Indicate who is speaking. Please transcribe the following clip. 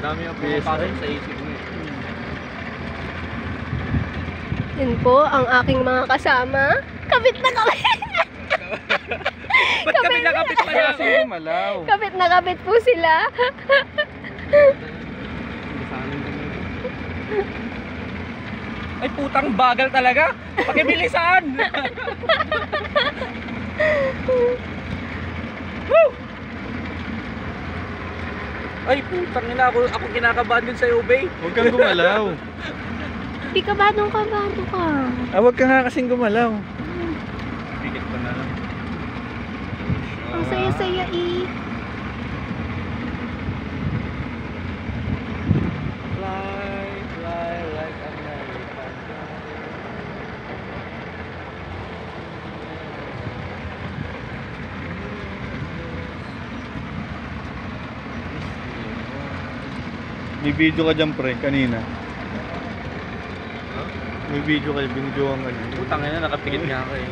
Speaker 1: Dami ang pumapasok sa isip mo eh.
Speaker 2: Yun po ang aking mga kasama. Kapit na kapit.
Speaker 1: Ba't kami nakapit pa na kasi gumalaw?
Speaker 2: Kapit na kapit po sila.
Speaker 1: Ay putang bagal talaga. Pakibilisan. Woo! Ay putang ina ako kinakabahan din sa Ubay.
Speaker 3: Huwag kang gumalaw.
Speaker 2: Di kabadong kabado ka.
Speaker 3: Huwag ka nga kasing gumalaw.
Speaker 1: Bigit ko na lang.
Speaker 2: Ang saya-saya eh.
Speaker 1: Fly, fly like American.
Speaker 3: May video ka dyan pre, kanina. May video ka, binidyoan ka dyan.
Speaker 1: Putang ina nakapikit nga ako eh.